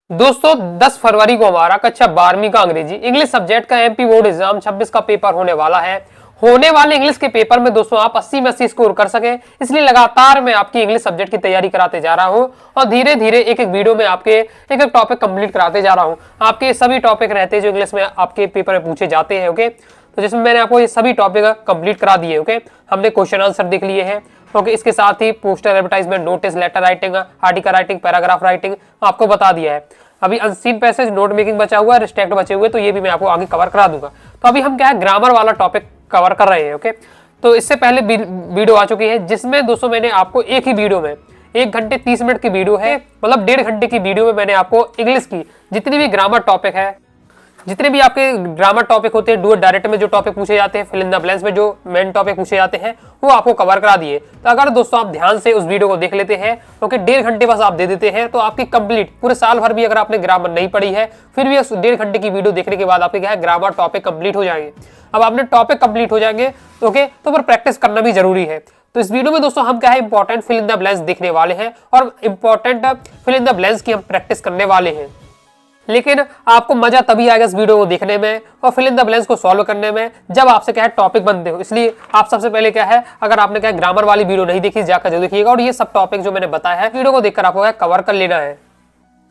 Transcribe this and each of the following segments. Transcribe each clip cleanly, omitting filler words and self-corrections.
दोस्तों 10 फरवरी को हमारा कक्षा 12वीं का अंग्रेजी इंग्लिश सब्जेक्ट का एमपी बोर्ड एग्जाम 26 का पेपर होने वाला है। होने वाले इंग्लिश के पेपर में दोस्तों आप 80 में 80 स्कोर कर सके, इसलिए लगातार मैं आपकी इंग्लिश सब्जेक्ट की तैयारी कराते जा रहा हूं और धीरे धीरे एक एक वीडियो में आपके एक एक टॉपिक कंप्लीट कराते जा रहा हूं। आपके सभी टॉपिक रहते हैं जो इंग्लिश में आपके पेपर में पूछे जाते हैं। ओके, तो जिसमें मैंने आपको ये सभी टॉपिक कंप्लीट करा दिए। ओके, हमने क्वेश्चन आंसर देख लिए हैं। ओके, इसके साथ ही poster advertisement, notice, letter writing, article writing, paragraph writing आपको बता दिया है। अभी अनसीन पैसेज, नोट मेकिंग बचा हुआ है, रिस्ट्रैक्ट बचे हुए, तो ये भी मैं आपको आगे कवर करा दूंगा। तो अभी हम क्या है, ग्रामर वाला टॉपिक कवर कर रहे हैं। ओके, तो इससे पहले वीडियो आ चुकी है जिसमें दोस्तों मैंने आपको एक ही वीडियो में 1 घंटे 30 मिनट की वीडियो है, मतलब 1.5 घंटे की वीडियो में मैंने आपको इंग्लिश की जितनी भी ग्रामर टॉपिक है, जितने भी आपके ग्रामर टॉपिक होते हैं, डू डायरेक्ट में जो टॉपिक पूछे जाते हैं, फिल इन द ब्लैंक्स में जो मेन टॉपिक पूछे जाते हैं, वो आपको कवर करा दिए। तो अगर दोस्तों आप ध्यान से उस वीडियो को देख लेते हैं, ओके, 1.5 घंटे बस आप दे देते हैं तो आपकी कंप्लीट पूरे साल भर भी अगर आपने ग्रामर नहीं पढ़ी है, फिर भी 1.5 घंटे की वीडियो देखने के बाद आपके क्या है, ग्रामर टॉपिक कंप्लीट हो जाएंगे। अब आपने टॉपिक कंप्लीट हो जाएंगे, ओके, तो फिर प्रैक्टिस करना भी जरूरी है। तो इस वीडियो में दोस्तों हम क्या है, important fill in the blanks देखने वाले हैं और important fill in the blanks की हम प्रैक्टिस करने वाले हैं। लेकिन आपको मजा तभी आएगा इस वीडियो को देखने में और फिल इन द ब्लैंक्स को सॉल्व करने में जब आपसे क्या है टॉपिक बनते हो। इसलिए आप सबसे पहले क्या है, अगर आपने क्या है ग्रामर वाली वीडियो नहीं देखी, जाकर जरूर देखिएगा और ये सब टॉपिक जो मैंने बताया है वीडियो को देखकर आपको कवर कर लेना है।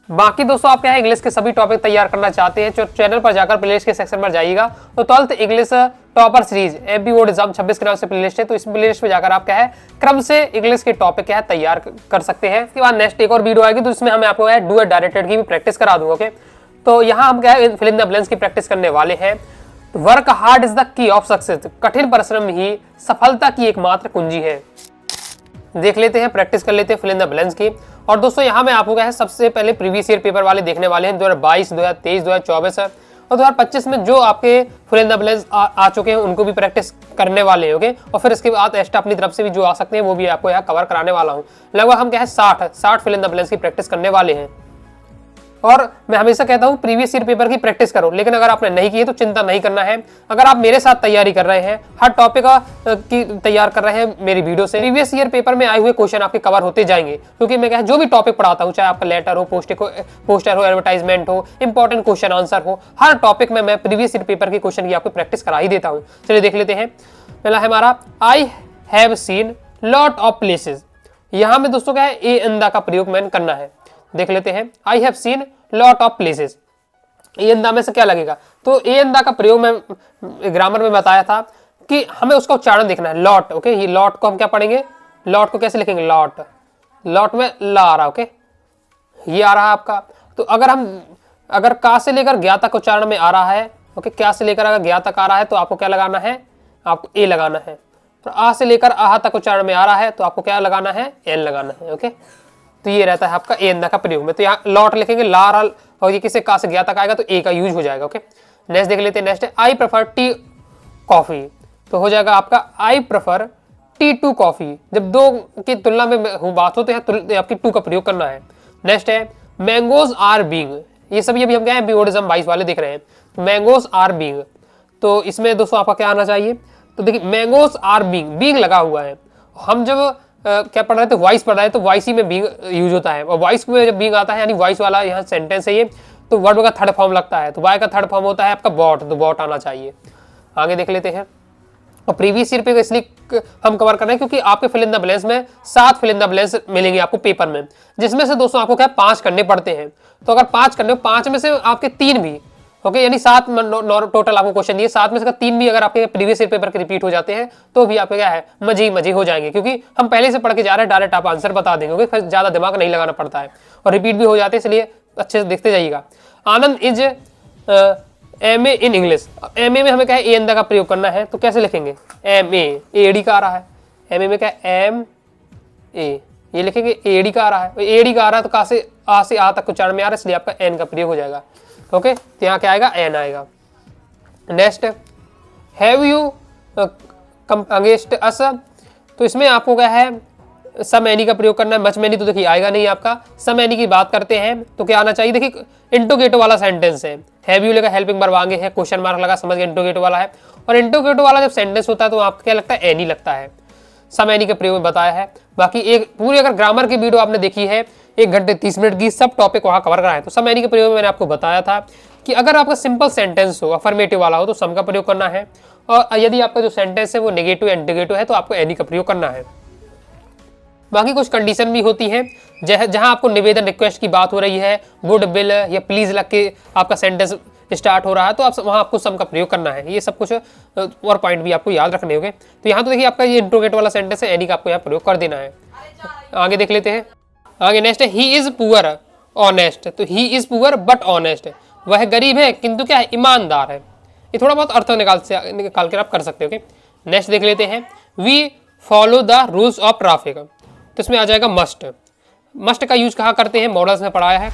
बाकी दोस्तों आप क्या है, इंग्लिश के सभी टॉपिक तैयार करना चाहते हैं तो चैनल पर जाकर प्लेलिस्ट के सेक्शन पर जाइएगा, तो 12th English topper series MP board exam 26 के नाम से प्लेलिस्ट है, तो इस प्लेलिस्ट पे जाकर आप क्या है क्रम से इंग्लिश के टॉपिक क्या है तैयार कर सकते हैं। इसके बाद नेक्स्ट एक और वीडियो आएगी तो इसमें हमें आपको डू डायरेक्टेड की भी प्रैक्टिस करा दूंगा। ओके, तो यहाँ हम क्या है फिल इन द ब्लैंक्स की प्रैक्टिस करने वाले हैं। Work hard is the key of success, कठिन परिश्रम ही सफलता की एकमात्र कुंजी है। देख लेते हैं, प्रैक्टिस कर लेते हैं फिल इन द ब्लैंक्स की। और दोस्तों यहाँ मैं आपको क्या है सबसे पहले प्रीवियस ईयर पेपर वाले देखने वाले हैं, 2022, 2023, 2024 और 2025 में जो आपके फिल इन द ब्लैंक्स आ चुके हैं उनको भी प्रैक्टिस करने वाले हैं। ओके, और फिर इसके बाद एक्स्ट्रा अपनी तरफ से भी जो आ सकते हैं वो भी आपको यहाँ कवर कराने वाला हूँ। लगभग हम क्या है 60 फिल इन द ब्लैंक्स की प्रैक्टिस करने वाले हैं। और मैं हमेशा कहता हूं प्रीवियस ईयर पेपर की प्रैक्टिस करो, लेकिन अगर आपने नहीं की है तो चिंता नहीं करना है। अगर आप मेरे साथ तैयारी कर रहे हैं, हर टॉपिक की तैयार कर रहे हैं मेरी वीडियो से, प्रीवियस ईयर पेपर में आए हुए क्वेश्चन आपके कवर होते जाएंगे, क्योंकि मैं क्या जो भी टॉपिक पढ़ाता हूं, चाहे आपका लेटर हो, पोस्टर हो, एडवर्टाइजमेंट हो, इंपॉर्टेंट क्वेश्चन आंसर हो, हर टॉपिक में मैं प्रीवियस ईयर पेपर की क्वेश्चन की आपको प्रैक्टिस करा ही देता हूँ। चलिए देख लेते हैं। पहला है हमारा आई have seen lot of places. यहाँ में दोस्तों क्या है ए अंदा का प्रयोग मैंने करना है। देख लेते हैं, I have seen lot of places, ए अंदा में से क्या लगेगा, तो ए अंदा का प्रयोग मैं ग्रामर में बताया था कि हमें उसका उच्चारण देखना है, लॉट। ओके, ये लॉट को हम क्या पढ़ेंगे, लॉट को कैसे लिखेंगे, लॉट, लॉट में ला आ रहा। ओके, ये आ रहा है आपका। तो अगर का से लेकर ज्ञा तक उच्चारण में आ रहा है, ओके, क्या से लेकर अगर ज्ञा तक आ रहा है तो आपको क्या लगाना है, आपको ए लगाना है। तो आ से लेकर आह तक उच्चारण में आ रहा है तो आपको क्या लगाना है, एन लगाना है। ओके, तो ये रहता है आपका ए अंदा का प्रयोग में। तो यहाँ लॉट लिखेंगे, लार, और ये किसे का से गया तक आएगा तो ए का यूज हो जाएगा। ओके, नेक्स्ट देख लेते हैं। नेक्स्ट है आई प्रेफर टी कॉफी, तो हो जाएगा आपका I prefer tea to coffee. जब दो की तुलना में बात हो तो यहाँ आपकी टू का प्रयोग करना है। नेक्स्ट है मैंगोज आर बीइंग, ये सभी अभी हम क्या है बोर्डिज्म 22 वाले दिख रहे हैं। मैंगोज आर बीइंग, तो इसमें दोस्तों आपका क्या आना चाहिए, तो देखिए मैंगोज आर बीइंग लगा हुआ है। हम जब क्या पढ़ रहे थे, वॉइस पढ़ रहे हैं, तो वॉइस ही में बीइंग यूज होता है, और वॉइस में जब बीइंग आता है यानी वॉइस वाला यहाँ सेंटेंस है ये, तो वर्ब का थर्ड फॉर्म लगता है, तो वाई का थर्ड फॉर्म होता है आपका बॉट, तो बॉट आना चाहिए। आगे देख लेते हैं। और प्रीवियस ईयर पे इसलिए हम कवर कर रहे हैं क्योंकि आपके फिल इन द ब्लैंक्स में 7 फिल इन द ब्लैंक्स मिलेंगे आपको पेपर में, जिसमें से दोस्तों आपको क्या 5 करने पड़ते हैं। तो अगर 5 करने, 5 में से आपके 3 भी, ओके, यानी 7 टोटल आपको क्वेश्चन दिए, 7 में से 3 भी अगर आपके प्रीवियस ईयर पेपर के रिपीट हो जाते हैं तो भी आपके क्या है मजे हो जाएंगे, क्योंकि हम पहले से पढ़ के जा रहे हैं, डायरेक्ट आप आंसर बता देंगे, फिर ज्यादा दिमाग नहीं लगाना पड़ता है और रिपीट भी हो जाते हैं, इसलिए अच्छे से देखते जाइएगा। Anand is M A in English, M A में हमें क्या है ए अंदा का प्रयोग करना है, तो कैसे लिखेंगे, एम ए डी का आ रहा है, एम ए में क्या है एम ए, ये लिखेंगे ए डी का आ रहा है, ए डी का आ रहा है तो का से आ से आ तक उच्चारण में आ रहा है, इसलिए आपका एन का प्रयोग हो जाएगा। ओके, तो यहाँ क्या आएगा, एन आएगा। Next have you against us, तो इसमें आपको क्या है सम एनी का प्रयोग करना है। मच मैनी तो देखिए आएगा नहीं आपका, सम एनी की बात करते हैं तो क्या आना चाहिए, देखिए इंटरोगेटिव वाला सेंटेंस है, हैव यू लगा हेल्पिंग वर्ब आगे है, क्वेश्चन मार्क लगा, समझ गए इंटरोगेटिव वाला है। और इंटरोगेटिव वाला जब सेंटेंस होता है तो आपको क्या लगता है, एनी लगता है। सम एनी के प्रयोग में बताया है। बाकी एक पूरी अगर ग्रामर की वीडियो आपने देखी है 1 घंटे 30 मिनट की सब टॉपिक वहाँ कवर कराए। तो सम एनी के प्रयोग में मैंने आपको बताया था कि अगर आपका सिंपल सेंटेंस हो, अफर्मेटिव वाला हो, तो सम का प्रयोग करना है, और यदि आपका जो सेंटेंस है वो नेगेटिव इंटीग्रेटिव है तो आपको एनी का प्रयोग करना है। बाकी कुछ कंडीशन भी होती है, जहां आपको निवेदन रिक्वेस्ट की बात हो रही है, वुड विल या प्लीज लग के आपका सेंटेंस स्टार्ट हो रहा है, तो आप वहां आपको सम का प्रयोग करना है। ये सब कुछ और पॉइंट भी आपको याद रखने होंगे। तो यहाँ तो देखिए आपका ये इंट्रोगेट वाला सेंटेंस है, एनी का आपको यहाँ प्रयोग कर देना है। आगे देख लेते हैं। आगे नेक्स्ट है ही इज पुअर ऑनेस्ट। तो he is poor but honest, वह गरीब है किंतु क्या है, ईमानदार है। ये थोड़ा बहुत अर्थ निकाल कर आप कर सकते हो। नेक्स्ट देख लेते हैं। We follow the rules of traffic. तो इसमें आ जाएगा मस्ट। मस्ट का यूज कहाँ करते हैं, मॉडल्स में पढ़ाया है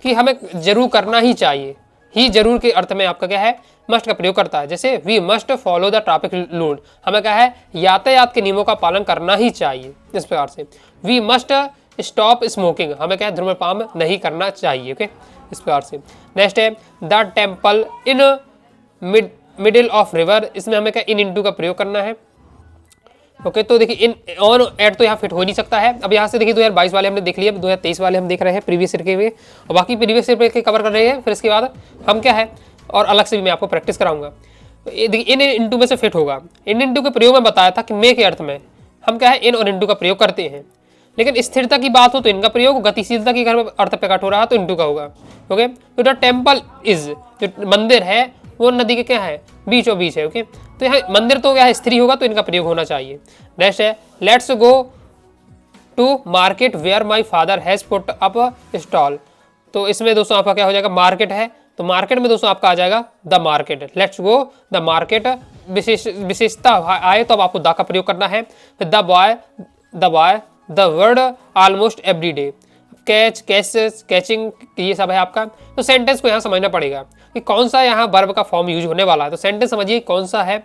कि हमें जरूर करना ही चाहिए। ही जरूर के अर्थ में आपका क्या है, मस्ट का प्रयोग करता है। जैसे we must follow the traffic rule, हमें क्या है, यातायात के नियमों का पालन करना ही चाहिए। इस प्रकार से वी मस्ट स्टॉप स्मोकिंग, हमें क्या है, धूम्रपान नहीं करना चाहिए। ओके, इस प्रकार से। नेक्स्ट है the temple in middle of river, इसमें हमें क्या इन इनटू का प्रयोग करना है। ओके, तो देखिए इन ऑन एट तो यहाँ फिट हो नहीं सकता है। अब यहाँ से देखिए 2022 वाले हमने देख लिया, 2023 वाले हम देख रहे हैं प्रीवियस ईयर के हुए, और बाकी प्रीवियस ईयर के कवर कर रहे हैं। फिर इसके बाद हम क्या है, और अलग से भी मैं आपको प्रैक्टिस कराऊंगा। देखिए इन इंटू में से फिट होगा। इन इंटू के प्रयोग में बताया था कि मे के अर्थ में हम क्या है, इन और इंटू का प्रयोग करते हैं। लेकिन स्थिरता की बात हो तो इनका प्रयोग, गतिशीलता की अगर अर्थ प्रकट हो रहा है तो इंटू का होगा। ओके, तो द टेम्पल इज, जो मंदिर है वो नदी के क्या है, बीचों बीच है। ओके, तो यहाँ मंदिर तो क्या है, स्त्री होगा तो इनका प्रयोग होना चाहिए। नेक्स्ट है let's go to market where my father has put up stall. तो इसमें दोस्तों आपका क्या हो जाएगा, मार्केट है, तो मार्केट में दोस्तों आपका आ जाएगा the market. Let's go the market, विशेषता आए तो अब आपको द का प्रयोग करना है। The boy the word almost every day, catch, catches, catching, ये सब है आपका। तो सेंटेंस को यहाँ समझना पड़ेगा कि कौन सा यहाँ वर्ब का फॉर्म यूज होने वाला है। तो सेंटेंस समझिए कौन सा है।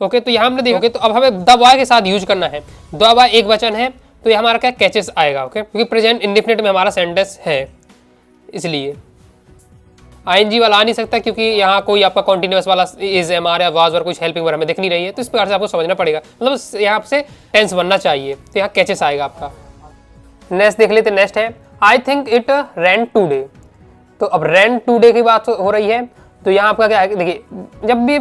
ओके, तो यहाँ हमने देखोगे तो अब हमें द बॉय के साथ यूज करना है। द बॉय एक वचन है तो ये हमारा क्या कैचेस आएगा। ओके, क्योंकि प्रेजेंट इंडेफिनिट में हमारा सेंटेंस है, इसलिए आईएनजी वाला आ नहीं सकता, क्योंकि यहाँ कोई आपका कॉन्टिन्यूअस वाला इज एम आर या वाज और कुछ हेल्पिंग वर्ब हमें दिख नहीं रही है। तो इस प्रकार से आपको समझना पड़ेगा, मतलब यहाँ से टेंस बनना चाहिए। तो यहाँ कैचेस आएगा आपका। नेक्स्ट देख लेते, नेक्स्ट है I think it rain today. तो अब रैन टूडे की बात हो रही है, तो यहाँ आपका क्या है, देखिए जब भी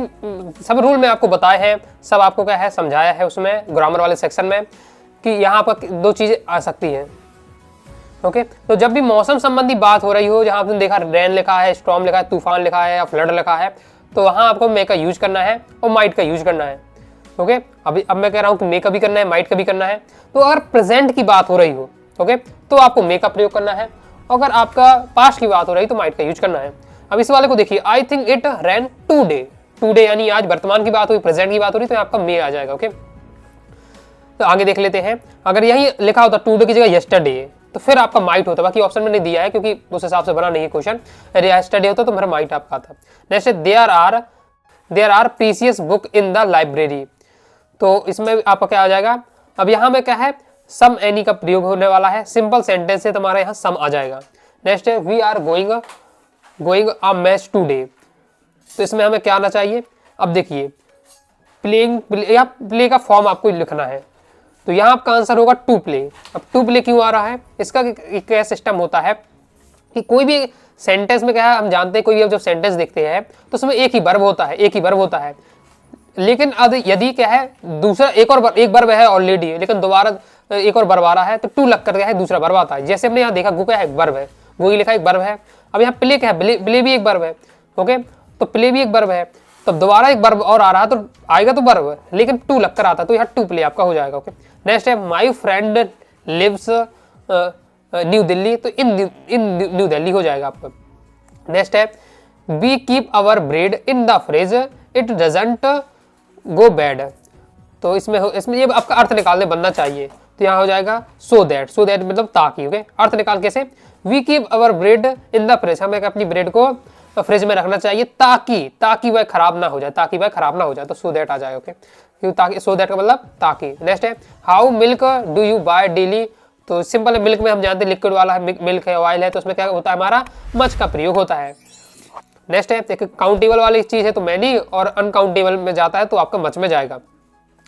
सब रूल में आपको बताए हैं, सब आपको क्या है समझाया है उसमें ग्रामर वाले सेक्शन में, कि यहाँ आपका 2 चीज़ें आ सकती हैं। ओके, तो जब भी मौसम संबंधी बात हो रही हो, जहाँ आपने देखा रेन लिखा है, स्टॉर्म लिखा है, तूफान लिखा है या फ्लड लिखा है, तो वहाँ आपको मे का यूज करना है और माइट का यूज करना है। ओके, अब मैं कह रहा हूँ कि मे का भी करना है, माइट का भी करना है। तो अगर प्रेजेंट की बात हो रही हो, ओके, तो आपको मे का प्रयोग करना है। अगर आपका पास्ट की बात हो रही तो माइट का यूज करना है। अब इस वाले को देखिए, I think it rain today. Today यानी आज वर्तमान की बात हुई, प्रेजेंट की बात हो रही तो आपका मे आ जाएगा। ओके, तो आगे देख लेते हैं। अगर यही लिखा होता टूडे की जगह यस्टरडे, तो फिर आपका माइट होता। बाकी ऑप्शन में नहीं दिया है क्योंकि उस हिसाब से बना नहीं है क्वेश्चन। अगर यस्टरडे होता तो मेरा माइट आपका आता। Next, there are precious book in the library. तो इसमें आपका क्या आ जाएगा, अब यहाँ में क्या है, सम एनी का प्रयोग होने वाला है। सिंपल सेंटेंस है, तुम्हारा यहाँ सम आ जाएगा। नेक्स्ट है we are going a match today. तो इसमें हमें क्या आना चाहिए, अब देखिए प्ले का फॉर्म आपको लिखना है। तो यहाँ आपका आंसर होगा टू प्ले। अब टू प्ले क्यों आ रहा है, इसका क्या सिस्टम होता है कि कोई भी सेंटेंस में क्या है, हम जानते हैं कोई भी जब सेंटेंस देखते हैं तो उसमें एक ही वर्ब होता है। लेकिन अब यदि क्या है, दूसरा एक वर्ब है ऑलरेडी, लेकिन दोबारा एक और वर्ब आ रहा है तो टू लग कर क्या है दूसरा वर्ब आता है। जैसे हमने यहाँ देखा गो क्या है, वर्ब है, गो ही लिखा एक वर्ब है। अब यहाँ प्ले क्या है, प्ले भी एक वर्ब है। ओके, तो प्ले भी एक वर्ब है, तो दोबारा एक वर्ब और आ रहा है तो आएगा तो वर्ब, लेकिन टू लग कर आता है, तो यहाँ टू प्ले आपका हो जाएगा। ओके, नेक्स्ट है my friend lives New Delhi. तो इन न्यू दिल्ली हो जाएगा आपका। नेक्स्ट है we keep our bread in the fridge it doesn't go bad. तो इसमें ये आपका अर्थ निकालने बनना चाहिए। तो यहाँ हो जाएगा सो दैट मतलब ताकि। ओके, अर्थ निकाल कैसे, we keep our bread in the fridge, हमें अपनी ब्रेड को फ्रिज में रखना चाहिए ताकि वह खराब ना हो जाए, तो सो दैट आ जाए। ओके, क्यों ताकि, सो दैट का मतलब ताकि। नेक्स्ट है how milk do you buy daily. तो सिंपल है, मिल्क में हम जानते हैं लिक्विड वाला है, मिल्क है, ऑयल है, तो उसमें क्या होता है, हमारा मच का प्रयोग होता है। नेक्स्ट है एक काउंटेबल वाली चीज है तो मैनी, और अनकाउंटेबल में जाता है तो आपका मच में जाएगा।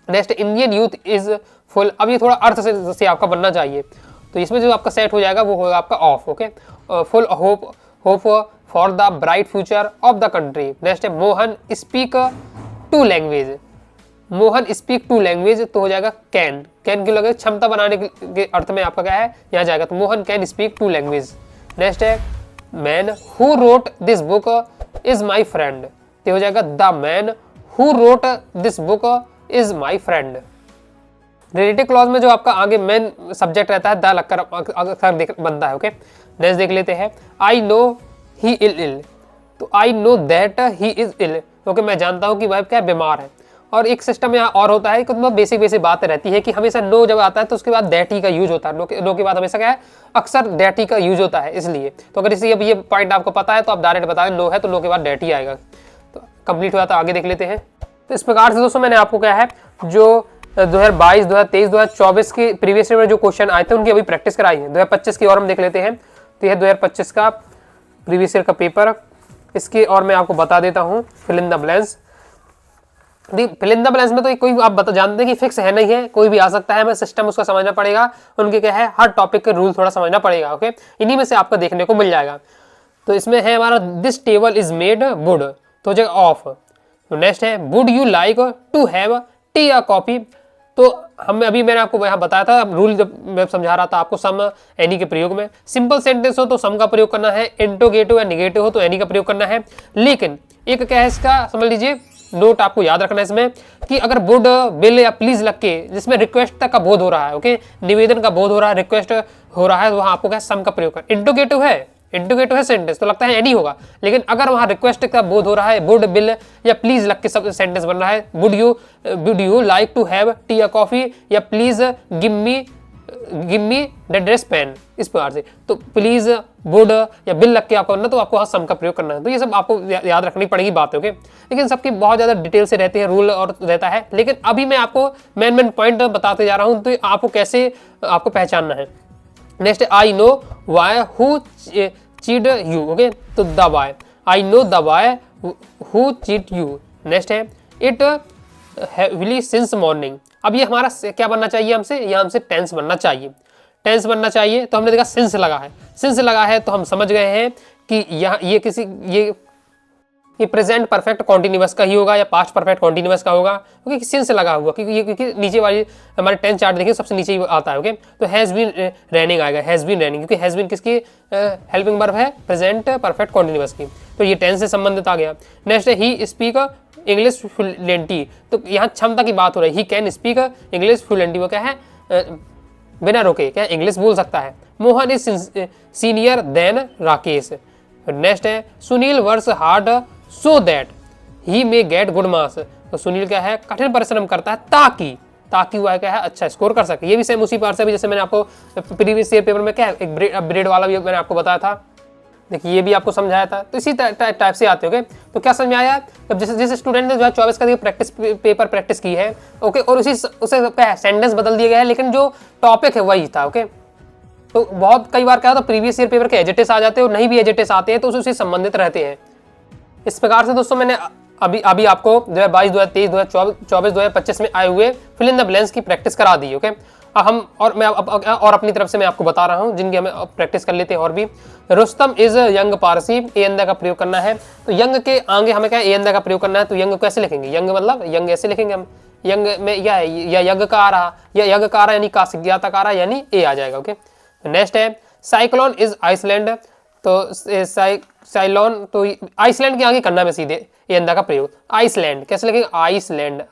Next, Indian youth is full. अब ये थोड़ा अर्थ से आपका बनना चाहिए। तो इसमें जो आपका सेट हो जाएगा वो होगा आपका of. Okay, full hope for the bright future of the country. Next है Mohan speak two language. Mohan speak two language तो हो जाएगा कैन। कैन की लगे क्षमता बनाने के अर्थ में आपका क्या है यहाँ जाएगा, तो Mohan can speak two language. Next है man who wrote this book is my friend, तो हो जाएगा the man who wrote this book is my friend. Relative clause में जो आपका आगे मेन सब्जेक्ट रहता है द लगकर अक्सर बनता है। ओके, नेक्स्ट देख लेते हैं आई नो ही इल, तो I know that he is ill, क्योंकि मैं जानता हूँ कि वह क्या बीमार है। और एक सिस्टम यहाँ और होता है कि बेसिक बात रहती है कि हमेशा नो जब आता है तो उसके बाद दैट ही का यूज होता है। नो के बाद हमेशा क्या है, अक्सर दैट ही का यूज होता है। इसलिए तो अगर इसी अब ये पॉइंट आपको पता है तो आप डायरेक्ट बता दें नो है तो नो के बाद दैट ही आएगा। तो कंप्लीट हुआ, तो आगे देख लेते हैं। तो इस प्रकार से दोस्तों मैंने आपको क्या है जो 2022, 2023, 2024 के प्रीवियस ईयर में जो क्वेश्चन आए थे उनकी अभी प्रैक्टिस कराई है। 2025 की और हम देख लेते हैं। तो यह 2025 का प्रीवियस ईयर का पेपर, इसकी और मैं आपको बता देता हूँ fill in the blanks. Fill in the blanks में तो कोई आप जानते हैं कि फिक्स है नहीं है, कोई भी आ सकता है, हमें सिस्टम उसका समझना पड़ेगा, उनके क्या है हर टॉपिक के रूल थोड़ा समझना पड़ेगा। ओके, इन्हीं में से आपको देखने को मिल जाएगा। तो इसमें है हमारा this table is made wood, तो हो जाएगा ऑफ। तो नेक्स्ट है would you like to have tea या कॉफी, तो हम अभी मैंने आपको यहाँ बताया था रूल जब मैं समझा रहा था आपको सम एनी के प्रयोग में। सिंपल सेंटेंस हो तो सम का प्रयोग करना है, इंटरोगेटिव या निगेटिव हो तो एनी का प्रयोग करना है। लेकिन एक क्या है इसका समझ लीजिए नोट आपको याद रखना है इसमें कि अगर वुड बिल या प्लीज लग के जिसमें रिक्वेस्ट तक का बोध हो रहा है, ओके निवेदन का बोध हो रहा है, रिक्वेस्ट हो रहा है, तो वहाँ आपको क्या सम का प्रयोग कर। इंटरोगेटिव है सेंटेंस तो लगता है एनी होगा, लेकिन अगर वहाँ रिक्वेस्ट का बोध हो रहा है, वुड बिल या प्लीज लग के सब सेंटेंस बन रहा है, would you like to have tea या कॉफी या please give me the dress pen, इस प्रकार से। तो प्लीज वुड या बिल लग के आपको करना, तो आपको वहाँ सम का प्रयोग करना है। तो ये सब आपको याद रखनी पड़ेगी बात, ओके। लेकिन सबकी बहुत ज्यादा डिटेल से रहते हैं, रूल और रहता है, लेकिन अभी मैं आपको मेन पॉइंट बताते जा रहा हूँ, तो आपको कैसे आपको पहचानना है। Next I know why who cheat you, okay तो the why, I know the why who cheat you. Next है इट हैविली सिंस मॉर्निंग। अब ये हमारा क्या बनना चाहिए हमसे, ये हमसे टेंस बनना चाहिए, टेंस बनना चाहिए। तो हमने देखा सिंस लगा है, सिंस लगा है तो हम समझ गए हैं कि यहाँ ये प्रेजेंट परफेक्ट कॉन्टिन्यूअस का ही होगा या पास्ट परफेक्ट कॉन्टिन्यूअस का होगा, क्योंकि सिंस लगा हुआ, क्योंकि नीचे वाली हमारे टेंस चार्ट देखिए सबसे नीचे ही आता है, ओके। तो हैज बीन रनिंग आएगा, हैज बीन रनिंग, क्योंकि हैज बीन किसकी हेल्पिंग वर्ब है, प्रेजेंट परफेक्ट कॉन्टिन्यूअस की, तो ये टेंस से संबंधित आ गया। नेक्स्ट है ही स्पीक इंग्लिश फ्लुएंटली, तो यहाँ क्षमता की बात हो रही है, he can speak English fluently, वो क्या है बिना रोके क्या इंग्लिश बोल सकता है। Mohan is senior than Rakesh. Next है Sunil works hard so that he may get good marks, तो सुनील क्या है कठिन परिश्रम करता है ताकि वह क्या है अच्छा स्कोर कर सके। ये भी सेम उसी पार से भी जैसे मैंने आपको प्रीवियस ईयर पेपर में क्या है एक ब्रेड वाला भी मैंने आपको बताया था, देखिए ये भी आपको समझाया था। तो इसी टाइप से आते हो, तो क्या समझाया, जब जिस स्टूडेंट ने 2024 का प्रैक्टिस पेपर प्रैक्टिस की है, ओके, और उसे क्या है सेंटेंस बदल दिया गया है, लेकिन जो टॉपिक है वही था, ओके। तो बहुत कई बार क्या होता है प्रीवियस ईयर पेपर के एजेटेस आ जाते हैं और नहीं भी एजेटेस आते हैं तो उससे संबंधित रहते हैं। इस प्रकार से दोस्तों मैंने अभी आपको 2022, 2023, 2024, 2025 में आए हुए फिल इन द ब्लैंक्स की प्रैक्टिस करा दी, ओके। अब हम और अपनी तरफ से मैं आपको बता रहा हूँ जिनकी हमें प्रैक्टिस कर लेते हैं। और भी रुस्तम इज यंग पारसी, ए अंदा का प्रयोग करना है, तो यंग के आगे हमें क्या ए अंदा का प्रयोग करना है, तो यंग कैसे लिखेंगे, यंग मतलब यंग ऐसे लिखेंगे हम, यंग में या है या यज्ञ का आ रहा या यज्ञ का आ रहा यानी का सिज्ञाता का आ रहा यानी ए आ जाएगा, ओके। नेक्स्ट है साइक्लोन इज आइसलैंड, तो साइक्लोन तो आइसलैंड के आगे करना है सीधे ए अंदा का प्रयोग। आइसलैंड कैसे लिखेंगे, आइसलैंड,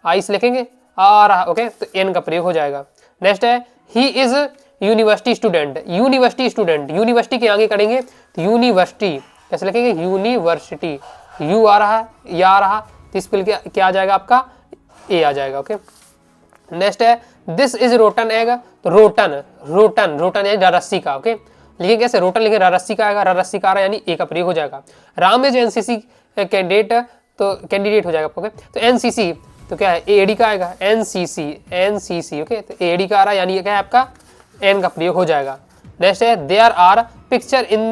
आइस लिखेंगे आ रहा, ओके, तो एन का प्रयोग हो जाएगा। नेक्स्ट है he is university student, university के आगे करेंगे तो यूनिवर्सिटी कैसे लिखेंगे, यूनिवर्सिटी, यू आ रहा या आ रहा, तो इस पर क्या आ जाएगा आपका ए आ जाएगा, ओके। नेक्स्ट है दिस इज रोटन एग, तो रोटन यानी रस्सी का, ओके, लिखे कैसे रोटन लिखे रस्सी का आएगा, रस्सी का आ रहा यानी ए का प्रयोग हो जाएगा। राम इज एनसीसी कैंडिडेट, तो कैंडिडेट हो जाएगा, ओके। तो एनसीसी तो क्या है एडी का आएगा, एनसीसी, ओके, तो एडी का आ रहा यानी क्या है आपका एन का प्रयोग हो जाएगा। नेक्स्ट है there are picture in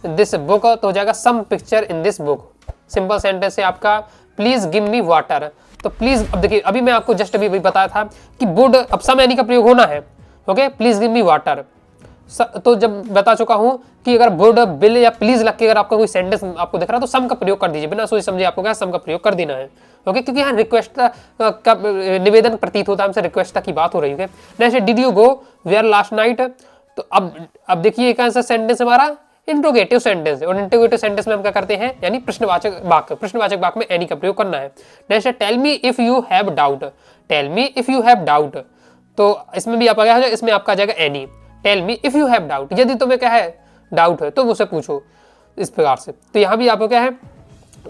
this book, तो हो जाएगा some picture in this book. Simple sentence है आपका प्लीज गिव मी वाटर, तो प्लीज अब देखिए अभी मैं आपको जस्ट अभी बताया था कि वुड अब सम एनी का प्रयोग होना है, okay, please give me water. तो जब बता चुका हूं कि अगर वुड, विल या प्लीज लग के अगर आपका कोई सेंटेंस आपको दिख रहा है तो सम का प्रयोग कर दीजिए, बिना सोच समझे आपको क्या सम का प्रयोग कर देना है। ओके, क्योंकि यहाँ रिक्वेस्ट का निवेदन प्रतीत होता है, हमसे रिक्वेस्ट की बात हो रही है। Next, did you go where last night. तो अब देखिए कौन सा सेंटेंस हमारा इंट्रोगेटिव सेंटेंस है, और इंट्रोगेटिव सेंटेंस में हम क्या करते हैं, यानी प्रश्नवाचक वाक्य, प्रश्नवाचक वाक्य में एनी का प्रयोग करना है। Next, tell me if you have doubt. Tell me if you have doubt, तो इसमें भी आप क्या हो जाएगा, इसमें आपका आ जाएगा any. Tell me if you have doubt, यदि तुम्हें क्या है डाउट है तो मुझसे पूछो, इस प्रकार से। तो यहाँ भी आपको क्या है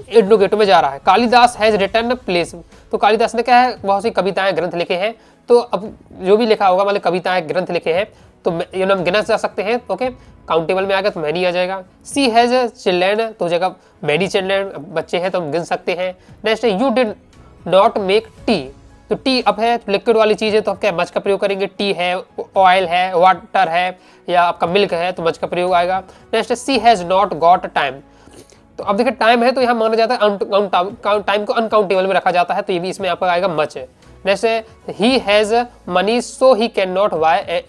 इंट्रोगेटिव में जा रहा है। कालिदास हैज रिटन प्लेस, तो कालिदास ने क्या है बहुत सी कविताएं ग्रंथ लिखे हैं, तो अब जो भी लिखा होगा मतलब कविताएं ग्रंथ लिखे हैं तो ये हम गिना जा सकते हैं। ओके, काउंटेबल में आ गया तो मैनी आ जाएगा। सी हैज चिल्ड्रन, तो जगह मैनी चिल्ड्रन बच्चे हैं तो हम गिन सकते हैं। Next, you did not make tea, तो टी अब है लिक्विड वाली चीज है तो क्या मच का प्रयोग करेंगे। टी है, ऑयल है, वाटर है या आपका मिल्क है तो मच का प्रयोग आएगा। Next, she has not got time, तो अब देखिए टाइम है तो यहाँ माना जाता है टाइम को अनकाउंटेबल में रखा जाता है, तो ये भी इसमें आपका आएगा मच है। Next, he has money so he can not by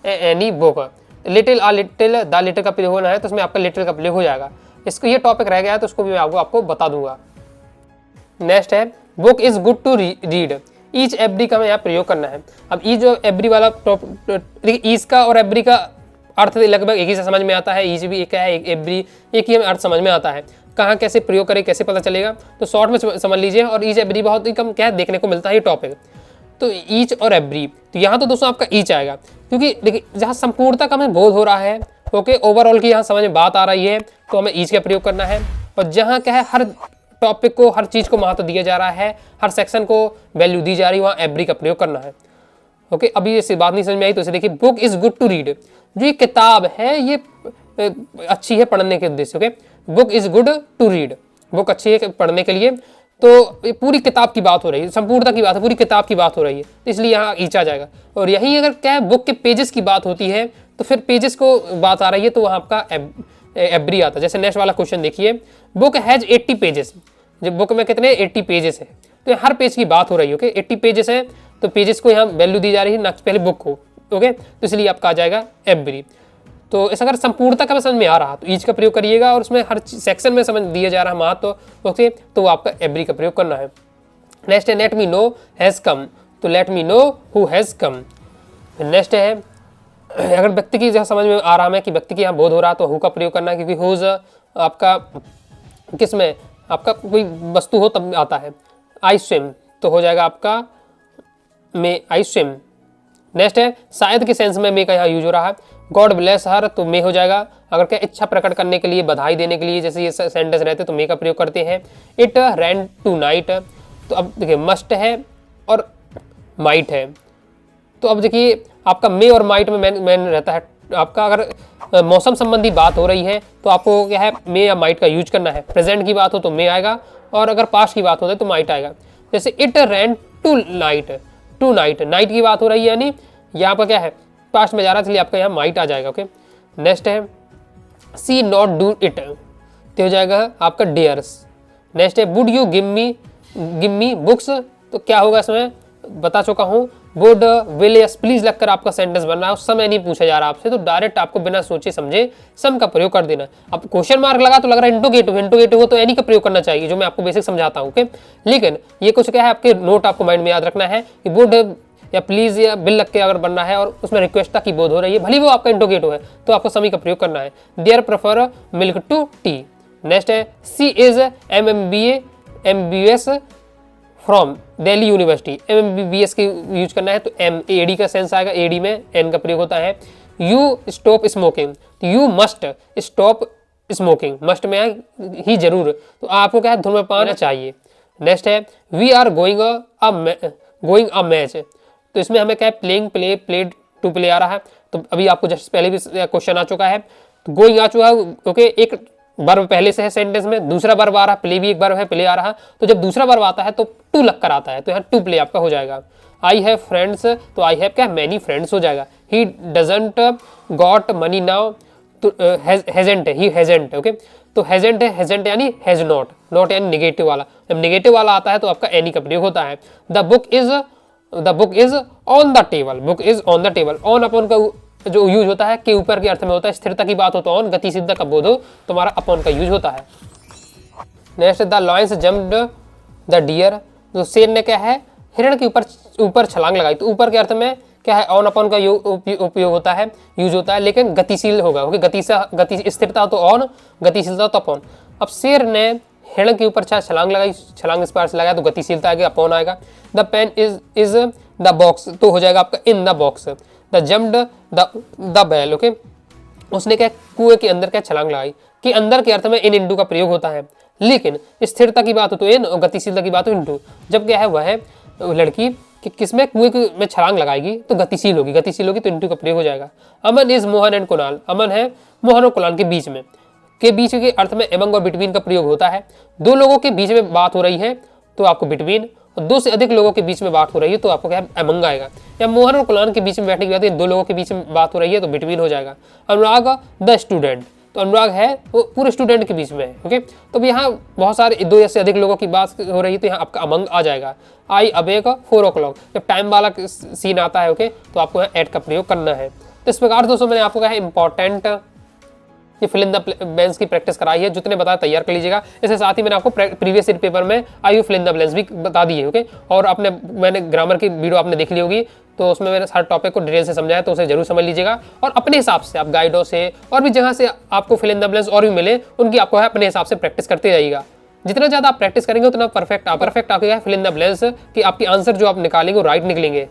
any book. Little little the little का प्रयोग होना है तो इसमें आपका लिटिल का प्रयोग हो जाएगा। इसको ये टॉपिक रह गया है तो उसको भी मैं आपको बता दूंगा। नेक्स्ट है book is good to read. Each every का हमें यहाँ प्रयोग करना है। अब ई जो एवरी वाला ईच का और एवरी का अर्थ लगभग एक ही से समझ में आता है। ईच भी एक है, एवरी एक ही हमें अर्थ समझ में आता है। कहाँ कैसे प्रयोग करें कैसे पता चलेगा, तो शॉर्ट में समझ लीजिए। और ईच एवरी बहुत ही कम क्या है देखने को मिलता है ये टॉपिक। तो ईच और एवरी, तो यहाँ तो दोस्तों आपका ईच आएगा, क्योंकि देखिए जहाँ संपूर्णता का हमें बोध हो रहा है, ओके, ओवरऑल की यहाँ समझ में बात आ रही है तो हमें ईच का प्रयोग करना है। और जहाँ क्या है हर टॉपिक को हर चीज को महत्व दिया जा रहा है, हर सेक्शन को वैल्यू दी जा रही है, वहाँ एवरी का प्रयोग करना है। ओके, अभी ये बात नहीं समझ में आई तो इसे देखिए, book is good to read, जो ये किताब है ये अच्छी है पढ़ने के उद्देश्य। Okay, book is good to read, book अच्छी है पढ़ने के लिए, तो पूरी किताब की बात हो रही है, संपूर्णता की बात है, पूरी किताब की बात हो रही है, तो इसलिए यहाँ ईच आ जाएगा। और यही अगर क्या है बुक के पेजेस की बात होती है तो फिर पेजेस को बात आ रही है तो वहाँ आपका एवरी आता है। जैसे नेक्स्ट वाला क्वेश्चन देखिए, बुक हैज 80 पेजेस, जब बुक में कितने 80 पेजेस है, तो हर पेज की बात हो रही है। ओके, 80 पेजेस है तो पेजेस को यहाँ वैल्यू दी जा रही है ना पहले बुक को। ओके, तो इसलिए आपका आ जाएगा एवरी। तो इस अगर संपूर्णता का समझ में आ रहा तो ईच का प्रयोग करिएगा, और उसमें हर सेक्शन में समझ दिया जा रहा महत्व तो ओके तो आपका एवरी का प्रयोग करना है। नेक्स्ट है let me know has come, तो let me know who has come. Next है अगर व्यक्ति की जहाँ समझ में आ रहा है कि व्यक्ति की यहाँ बोध हो रहा तो हु का प्रयोग करना है, क्योंकि हुज आपका किस में आपका कोई वस्तु हो तब आता है। आई स्विम, तो हो जाएगा आपका मे आई स्विम। नेक्स्ट है शायद के सेंस में मे का यहाँ यूज हो रहा है। गॉड ब्लेस हर, तो मे हो जाएगा। अगर क्या इच्छा प्रकट करने के लिए बधाई देने के लिए जैसे ये सेंटेंस रहते तो मे का प्रयोग करते हैं। इट रैन टू नाइट, तो अब देखिए मस्ट है और माइट है, तो अब देखिए आपका मे और माइट में मैन रहता है। आपका अगर मौसम संबंधी बात हो रही है तो आपको क्या है मे या माइट का यूज करना है। प्रेजेंट की बात हो तो मे आएगा, और अगर पास्ट की बात हो तो माइट आएगा। जैसे it rain tonight, tonight, night की बात हो रही है, यानी यहाँ पर क्या है पास्ट में जा रहा है इसलिए आपका यहाँ माइट आ जाएगा। ओके, नेक्स्ट है सी नॉट डू इट, तो हो जाएगा आपका डेयर्स। नेक्स्ट है would you give me books, तो क्या होगा इसमें बता चुका हूँ। वुड विल यस प्लीज लगकर आपका सेंटेंस बन रहा है, उस समय नहीं पूछा जा रहा आपसे, तो डायरेक्ट आपको बिना सोचे समझे सम का प्रयोग कर देना। अब क्वेश्चन मार्क लगा तो लग रहा है इंटरोगेटिव हो तो एनी का प्रयोग करना चाहिए, जो मैं आपको बेसिक समझाता हूँ। ओके, लेकिन ये कुछ क्या है आपके नोट आपको माइंड में याद रखना है कि वुड या प्लीज या बिल लग के अगर बनना है और उसमें रिक्वेस्ट की बोध हो रही है, भले वो आपका इंटरोगेटिव है, तो आपको समी का प्रयोग करना है। There prefer milk to tea. Next है she is MBS from Delhi university, MBBS की यूज करना है तो AD का सेंस आएगा, AD में N का प्रयोग होता है। यू स्टॉप स्मोकिंग, तो you must stop smoking, must में ही जरूर, तो आपको क्या है धूम्रपान चाहिए। नेक्स्ट है we are going a match, तो इसमें हमें क्या है playing play played to play आ रहा है, तो अभी आपको जस्ट पहले भी क्वेश्चन आ चुका है, तो गोइंग आ चुका है क्योंकि एक वर्ब पहले से है सेंटेंस में, दूसरा वर्ब आ रहा है, प्ले भी एक वर्ब है, प्ले आ रहा है, तो जब दूसरा वर्ब आता है तो टू लग कर आता है, तो यहाँ टू प्ले आपका हो जाएगा। आई हैव फ्रेंड्स, तो आई हैव क्या मैनी फ्रेंड्स हो जाएगा। He doesn't got money now, तो हैजेंट है, ही हैजेंट। ओके, तो हैजेंट है, हैजेंट यानी हैज नॉट, नॉट यानी निगेटिव वाला, जब निगेटिव वाला आता है तो आपका एनी का प्रयोग होता है। The book is the book is on the table, book is on the table. On upon का जो यूज होता है के ऊपर के अर्थ में होता है, स्थिरता की बात हो तो ऑन, गतिशीलता कब बोध हो तुम्हारा अपॉन का यूज होता है। Next, the lions jumped the deer, जो शेर ने क्या है हिरण के ऊपर छलांग लगाई, तो ऊपर के अर्थ में क्या है ऑन अपॉन का उपयोग होता है, यूज होता है, लेकिन गतिशील होगा, क्योंकि गति स्थिरता तो ऑन, गतिशीलता तो अपॉन। अब शेर ने हिरण के ऊपर छलांग लगाई, छलांग इस पार से लगाया तो गतिशीलता आएगी, अपॉन आएगा। The pen is the box, तो हो जाएगा आपका in the box. The jumped the bail, okay, उसने क्या कुएं के अंदर क्या छलांग लगाई, कि अंदर के अर्थ में इन इंटू का प्रयोग होता है, लेकिन स्थिरता की बात हो तो इन और गतिशीलता की बात हो इंटू। जब क्या है वह लड़की कि किसमें कुएं में छलांग लगाएगी तो गतिशील होगी, गतिशील होगी तो इंटू का प्रयोग हो जाएगा। अमन इज मोहन एंड कुणाल, अमन है मोहन और कुणाल के बीच में, के बीच के अर्थ में एमंग और बिटवीन का प्रयोग होता है। दो लोगों के बीच में बात हो रही है तो आपको बिटवीन, और दो से अधिक लोगों के बीच में बात हो रही है तो आपको क्या है एमंग आएगा। या मोहन और कुणाल के बीच में बैठने की बात है, दो लोगों के बीच में बात हो रही है तो बिटवीन हो जाएगा। अनुराग द स्टूडेंट, तो अनुराग है वो पूरे स्टूडेंट के बीच में है, ओके। तो यहाँ बहुत सारे दो या से अधिक लोगों की बात हो रही है तो यहाँ आपका अमंग आ जाएगा। आई अवेक 4 o'clock, जब टाइम वाला सीन आता है, ओके, तो आपको यहाँ एट का प्रयोग करना है। तो इस प्रकार दोस्तों मैंने आपको कहा है इंपॉर्टेंट ये फिल इन द ब्लैंक्स की प्रैक्टिस कराई है, जितने बताया तैयार कर लीजिएगा। इसके साथ ही मैंने आपको प्रीवियस ईयर पेपर में आई यू फिल इन द ब्लैंक्स भी बता दी है, ओके। और मैंने ग्रामर की वीडियो आपने देख ली होगी, तो उसमें मैंने हर टॉपिक को डिटेल से समझाया, तो उसे जरूर समझ लीजिएगा। और अपने हिसाब से आप गाइडों से और भी जहाँ से आपको फिल इन द ब्लैंक्स और भी मिले उनकी आपको है अपने हिसाब से प्रैक्टिस करते जाइएगा। जितना ज़्यादा आप प्रैक्टिस करेंगे उतना परफेक्ट आपके फिल इन द ब्लैंक्स कि आपके आंसर जो आप निकालेंगे वो राइट निकलेंगे।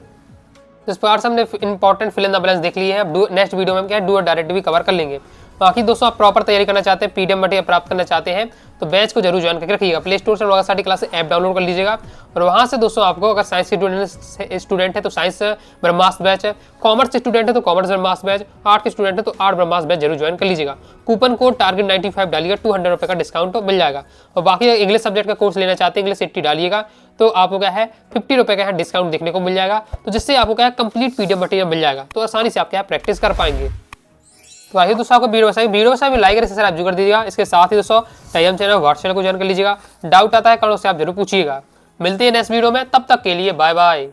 इस प्रकार से हमने important fill in the blanks देख लिए हैं। अब नेक्स्ट वीडियो में हम क्या है डू और डायरेक्ट भी कवर कर लेंगे। बाकी दोस्तों आप प्रॉपर तैयारी करना चाहते हैं, पीडीएफ मटेरियल प्राप्त करना चाहते हैं तो बैच को जरूर ज्वाइन करके रखिएगा। प्ले स्टोर से वागा स्टडी क्लास से ऐप डाउनलोड कर लीजिएगा और वहाँ से दोस्तों आपको अगर साइंस के स्टूडेंट है तो साइंस ब्रह्मास्त्र बैच है, कॉमर्स के स्टूडेंट है तो कॉमर्स ब्रह्मास्त्र बैच, आर्ट के स्टूडेंट है तो आर्ट ब्रह्मास्त्र बैच जरूर ज्वाइन कर लीजिएगा। कूपन कोड टारगेट 95 डालिएगा, 200 रुपये का डिस्काउंट मिल जाएगा। और बाकी इंग्लिश सब्जेक्ट का कोर्स लेना चाहते हैं इंग्लिश 80 डालिएगा तो आपको क्या है 50 रुपये का डिस्काउंट देखने को मिल जाएगा, तो जिससे आपको क्या है कंप्लीट पीडीएफ मटेरियल मिल जाएगा, तो आसानी से आप क्या प्रैक्टिस कर पाएंगे। तो आइए दोस्तों आपको वीडियो भी लाइक और सब्सक्राइब कर दीजिएगा। इसके साथ ही दोस्तों टेलीग्राम चैनल व्हाट्सएप को ज्वाइन कर लीजिएगा। डाउट आता है कल उससे आप जरूर पूछिएगा। मिलते हैं नेक्स्ट वीडियो में, तब तक के लिए बाय बाय।